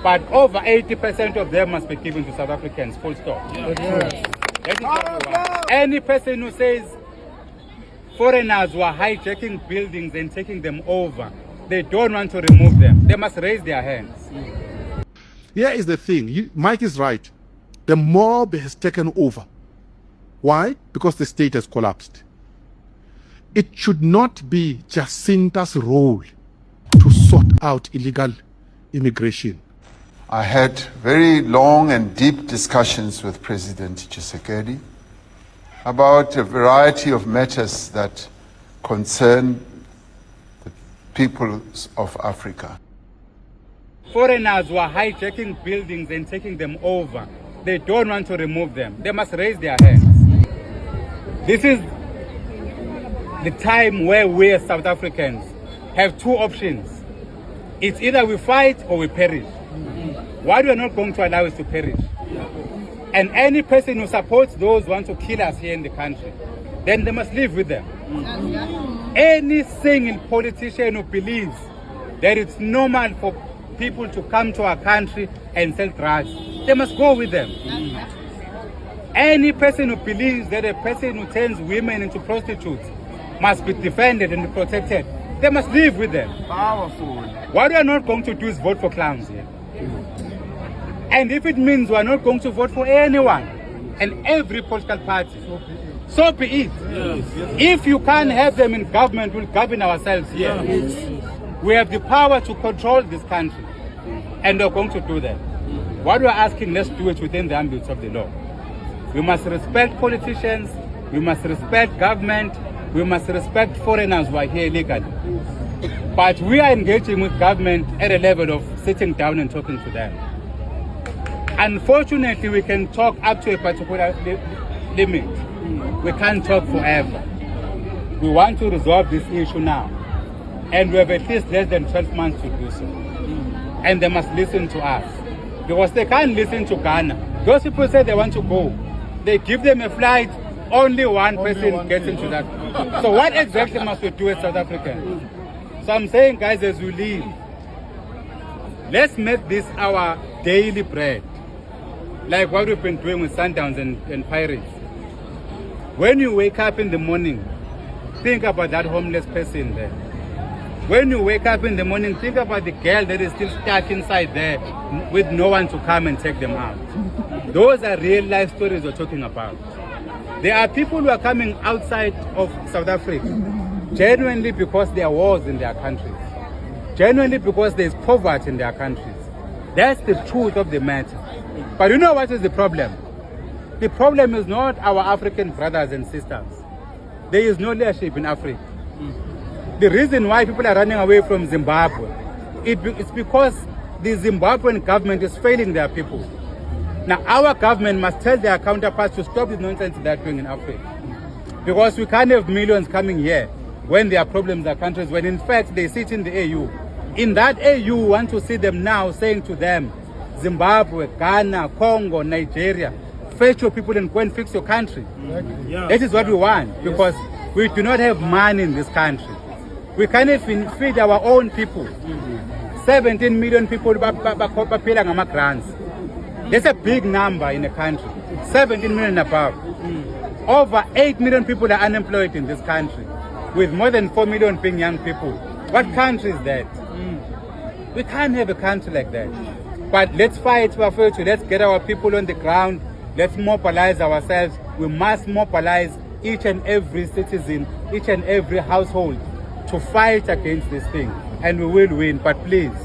But over 80% of them must be given to South Africans, full stop. That is what we want. Any person who says foreigners were hijacking buildings and taking them over, they don't want to remove them. They must raise their hands. Here is the thing. Mike is right. The mob has taken over. Why? Because the state has collapsed. It should not be Jacinta's role to sort out illegal immigration. I had very long and deep discussions with President Tshisekedi about a variety of matters that concern the peoples of Africa. Foreigners were hijacking buildings and taking them over. They don't want to remove them. They must raise their hands. This is the time where we as South Africans have two options. It's either we fight or we perish. Why we are not going to allow us to perish? And any person who supports those who want to kill us here in the country, then they must live with them. Any single politician who believes that it's normal for people to come to our country and sell drugs, they must go with them. Any person who believes that a person who turns women into prostitutes must be defended and protected, they must live with them. Powerful. What we are not going to do is vote for clowns here. And if it means we are not going to vote for anyone and every political party, so be it. If you can't have them in government, we'll govern ourselves here. We have the power to control this country, and we're going to do that. What we're asking, let's do it within the ambit of the law. We must respect politicians, we must respect government, we must respect foreigners who are here illegally. But we are engaging with government at a level of sitting down and talking to them. Unfortunately, we can talk up to a particular limit. We can't talk forever. We want to resolve this issue now. And we have at least less than 12 months to do so. And they must listen to us. Because they can't listen to Ghana. Those people say they want to go. They give them a flight, only one person gets into that. So what exactly must we do as South Africans? So I'm saying, guys, as we leave, let's make this our daily bread. Like what we've been doing with Sundowns and Pirates. When you wake up in the morning, think about that homeless person there. When you wake up in the morning, think about the girl that is still stuck inside there with no one to come and take them out. Those are real life stories we're talking about. There are people who are coming outside of South Africa genuinely because there are wars in their countries. Genuinely because there's poverty in their countries. That's the truth of the matter. But you know what is the problem? The problem is not our African brothers and sisters. There is no leadership in Africa. The reason why people are running away from Zimbabwe, it's because the Zimbabwean government is failing their people. Now our government must tell their counterparts to stop the nonsense they're doing in Africa. Because we can't have millions coming here when there are problems in their countries, when in fact they sit in the AU. In that AU, we want to see them now saying to them, Zimbabwe, Ghana, Congo, Nigeria, fetch your people and go and fix your country. That is what we want, because we do not have money in this country. We can't even feed our own people. 17 million people baphila grants. That's a big number in a country. 17 million above. Over 8 million people are unemployed in this country, with more than 4 million being young people. What country is that? We can't have a country like that. But let's fight for our future. Let's get our people on the ground. Let's mobilize ourselves. We must mobilize each and every citizen, each and every household to fight against this thing. And we will win. But please,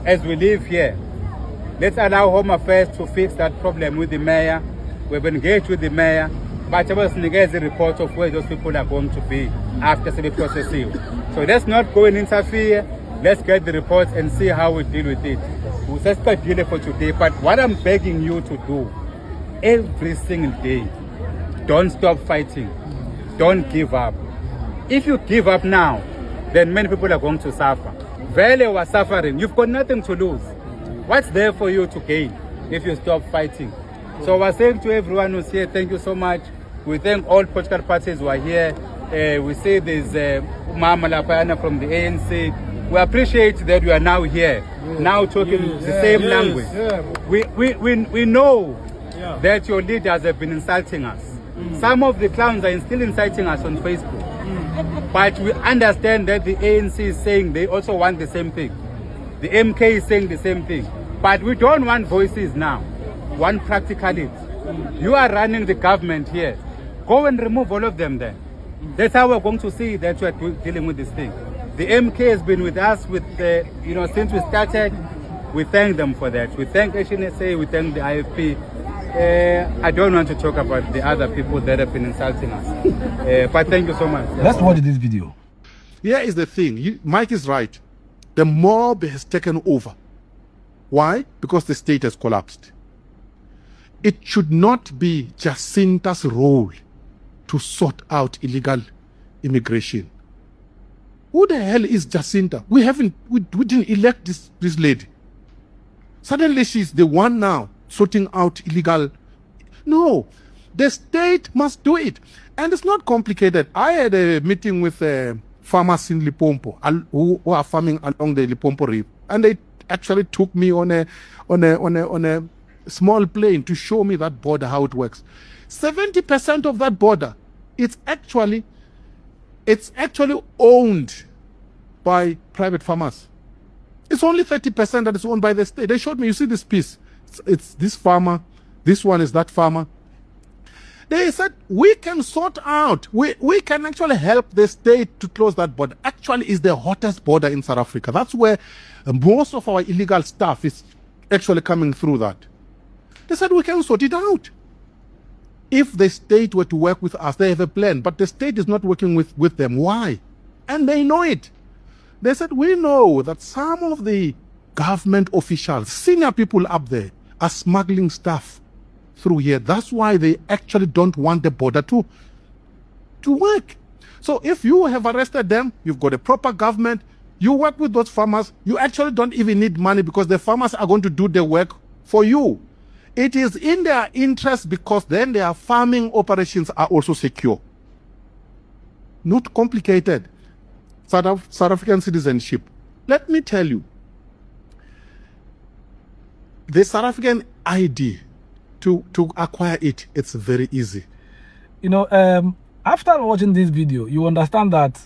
as we live here, let's allow Home Affairs to fix that problem with the mayor. We've engaged with the mayor. But I was negating the report of where those people are going to be after the process. So let's not go and interfere. Let's get the reports and see how we deal with it. We'll just deal for today. But what I'm begging you to do, every single day, don't stop fighting. Don't give up. If you give up now, then many people are going to suffer. Vele was suffering. You've got nothing to lose. What's there for you to gain if you stop fighting? So I was saying to everyone who's here, thank you so much. We thank all political parties who are here. We see there's Mama Lapayana from the ANC. We appreciate that you are now here, now talking the same language. We know that your leaders have been insulting us. Some of the clowns are still inciting us on Facebook. But we understand that the ANC is saying they also want the same thing. The MK is saying the same thing. But we don't want voices now. One practicality. You are running the government here. Go and remove all of them then. That's how we're going to see that we are dealing with this thing. The MK has been with us since we started. We thank them for that. We thank HNSA, we thank the IFP. I don't want to talk about the other people that have been insulting us. But thank you so much. Let's watch this video. Here is the thing. Mike is right. The mob has taken over. Why? Because the state has collapsed. It should not be Jacinta's role to sort out illegal immigration. Who the hell is Jacinta? We didn't elect this lady. Suddenly she's the one now sorting out illegal. No, the state must do it. And it's not complicated. I had a meeting with farmers in Limpopo who are farming along the Limpopo River. And they actually took me on a small plane to show me that border, how it works. 70% of that border, it's actually owned by private farmers. It's only 30% that is owned by the state. They showed me, you see this piece. It's this farmer, this one is that farmer. They said, we can sort out, we can actually help the state to close that border. Actually, it's the hottest border in South Africa. That's where most of our illegal stuff is actually coming through that. They said, we can sort it out. If the state were to work with us, they have a plan, but the state is not working with them. Why? And they know it. They said, we know that some of the government officials, senior people up there, are smuggling stuff through here. That's why they actually don't want the border to work. So if you have arrested them, you've got a proper government, you work with those farmers, you actually don't even need money because the farmers are going to do the work for you. It is in their interest because then their farming operations are also secure. Not complicated. South African citizenship. Let me tell you, the South African ID, to acquire it, it's very easy. You know, after watching this video, you understand that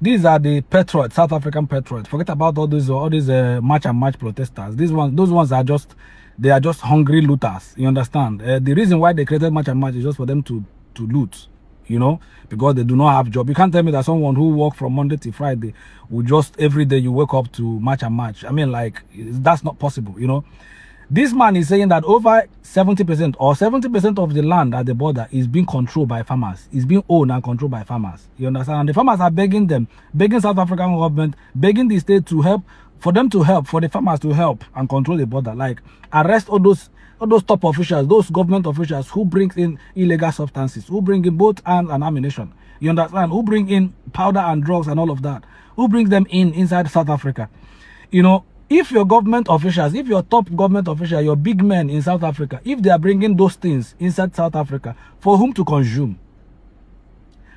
these are the patriots, South African patriots. Forget about all these march and march protesters. Those ones are just, they are just hungry looters. You understand? The reason why they created march and march is just for them to loot. You know, because they do not have job. You can't tell me that someone who work from Monday to Friday will just every day you wake up to march and march. I mean, like, that's not possible, you know. This man is saying that over 70% or 70% of the land at the border is being controlled by farmers. It's being owned and controlled by farmers. You understand? And the farmers are begging South African government, begging the state to help, for the farmers to help and control the border. Like, arrest all those top officials, those government officials who bring in illegal substances, who bring in both arms and ammunition. You understand? Who bring in powder and drugs and all of that. Who brings them inside South Africa. You know, if your government officials, if your top government official, your big men in South Africa, if they are bringing those things inside South Africa, for whom to consume?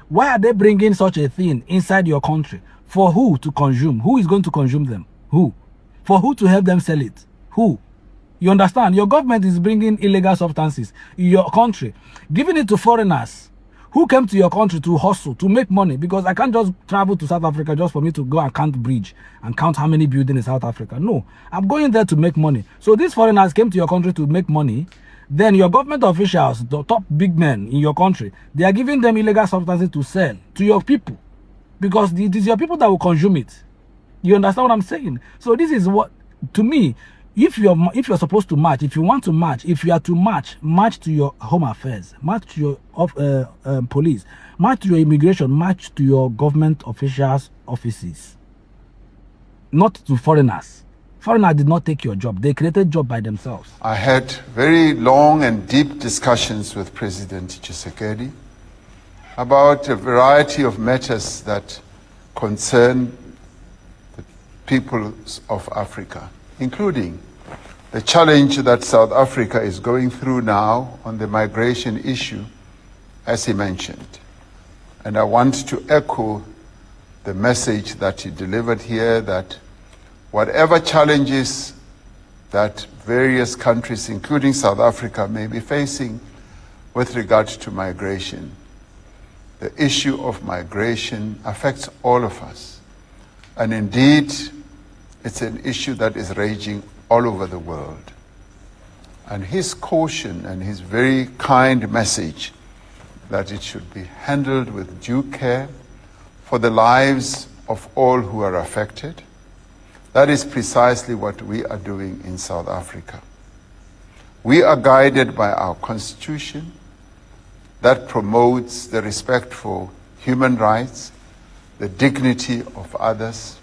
Why are they bringing such a thing inside your country? For who to consume? Who is going to consume them? Who? For who to help them sell it? Who? You understand? Your government is bringing illegal substances in your country, giving it to foreigners who came to your country to hustle, to make money. Because I can't just travel to South Africa just for me to go and count bridge and count how many buildings in South Africa. No, I'm going there to make money. So these foreigners came to your country to make money. Then your government officials, the top big men in your country, they are giving them illegal substances to sell to your people. Because it is your people that will consume it. You understand what I'm saying? So this is what, to me, if you're supposed to march, if you want to march, if you are to march to your home affairs, march to your police, march to your immigration, march to your government officials' offices, not to foreigners. Foreigners did not take your job. They created job by themselves. I had very long and deep discussions with President Tshisekedi about a variety of matters that concern the peoples of Africa, including the challenge that South Africa is going through now on the migration issue, as he mentioned. And I want to echo the message that he delivered here, that whatever challenges that various countries, including South Africa, may be facing with regard to migration, the issue of migration affects all of us. And indeed, it's an issue that is raging all over the world. And his caution and his very kind message that it should be handled with due care for the lives of all who are affected, that is precisely what we are doing in South Africa. We are guided by our constitution that promotes the respect for human rights, the dignity of others.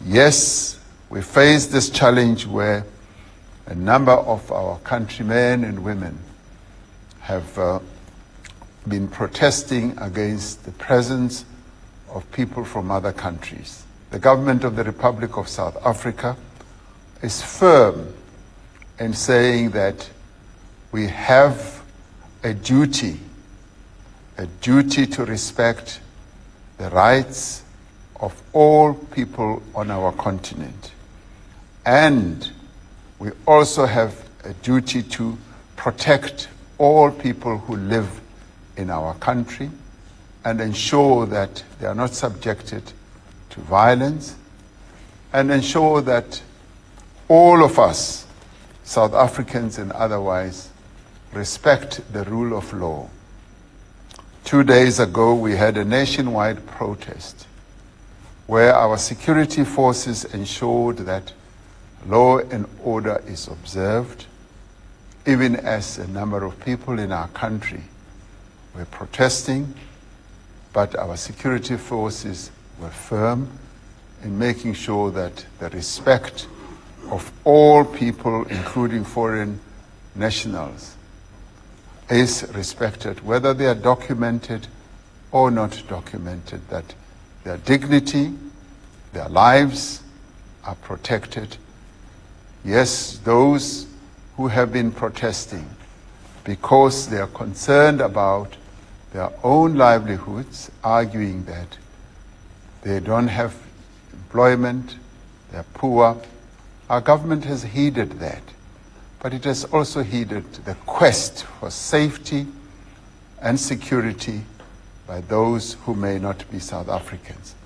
Yes, we face this challenge where a number of our countrymen and women have been protesting against the presence of people from other countries. The government of the Republic of South Africa is firm in saying that we have a duty to respect the rights of all people on our continent. And we also have a duty to protect all people who live in our country and ensure that they are not subjected to violence, and ensure that all of us, South Africans and otherwise, respect the rule of law. 2 days ago, we had a nationwide protest where our security forces ensured that law and order is observed, even as a number of people in our country were protesting, but our security forces were firm in making sure that the respect of all people, including foreign nationals, is respected, whether they are documented or not documented, that their dignity, their lives are protected. Yes, those who have been protesting because they are concerned about their own livelihoods, arguing that they don't have employment, they're poor. Our government has heeded that, but it has also heeded the quest for safety and security by those who may not be South Africans.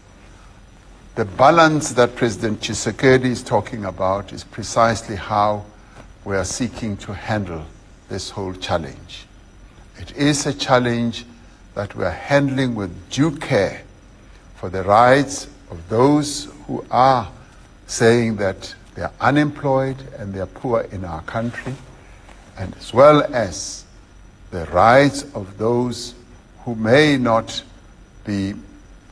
The balance that President Tshisekedi is talking about is precisely how we are seeking to handle this whole challenge. It is a challenge that we are handling with due care for the rights of those who are saying that they are unemployed and they are poor in our country, and as well as the rights of those who may not be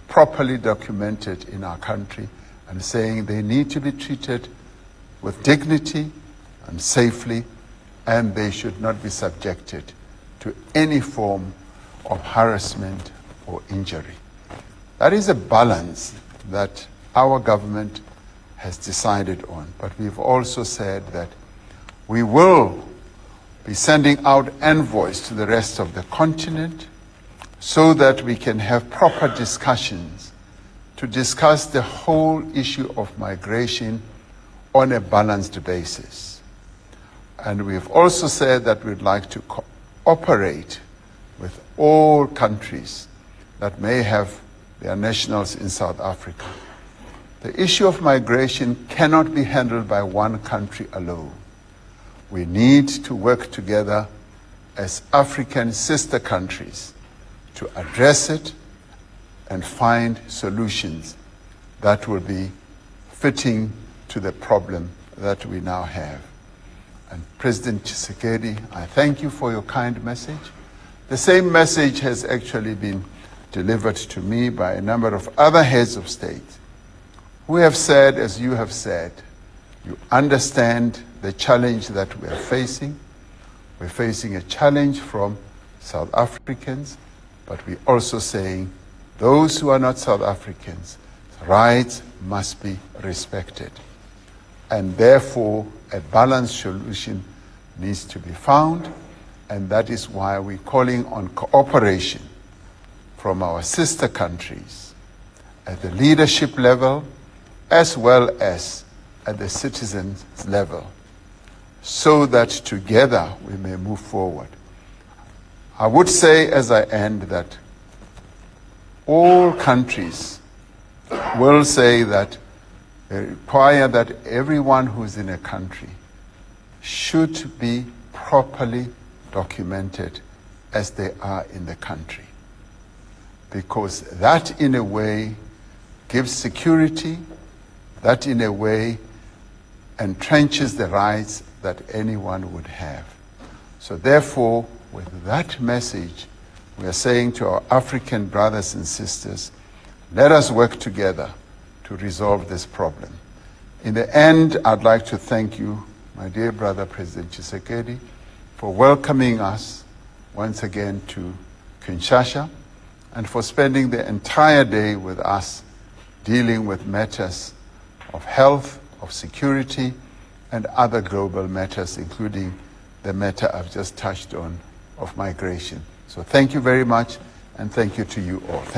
properly documented in our country, and saying they need to be treated with dignity and safely, and they should not be subjected to any form of harassment or injury. That is a balance that our government has decided on. But we've also said that we will be sending out envoys to the rest of the continent so that we can have proper discussions to discuss the whole issue of migration on a balanced basis. And we've also said that we'd like to cooperate with all countries that may have their nationals in South Africa. The issue of migration cannot be handled by one country alone. We need to work together as African sister countries to address it and find solutions that will be fitting to the problem that we now have. And President Tshisekedi, I thank you for your kind message. The same message has actually been delivered to me by a number of other heads of state who have said, as you have said, you understand the challenge that we are facing. We're facing a challenge from South Africans, but we're also saying those who are not South Africans, rights must be respected. And therefore, a balanced solution needs to be found, and that is why we're calling on cooperation from our sister countries at the leadership level, as well as at the citizens' level so that together we may move forward. I would say as I end that all countries will say that they require that everyone who's in a country should be properly documented as they are in the country. Because that in a way gives security, that in a way entrenches the rights that anyone would have. So therefore, with that message, we are saying to our African brothers and sisters, let us work together to resolve this problem. In the end, I'd like to thank you, my dear brother, President Tshisekedi, for welcoming us once again to Kinshasa and for spending the entire day with us dealing with matters of health, of security, and other global matters, including the matter I've just touched on of migration. So thank you very much, and thank you to you all. Thank you.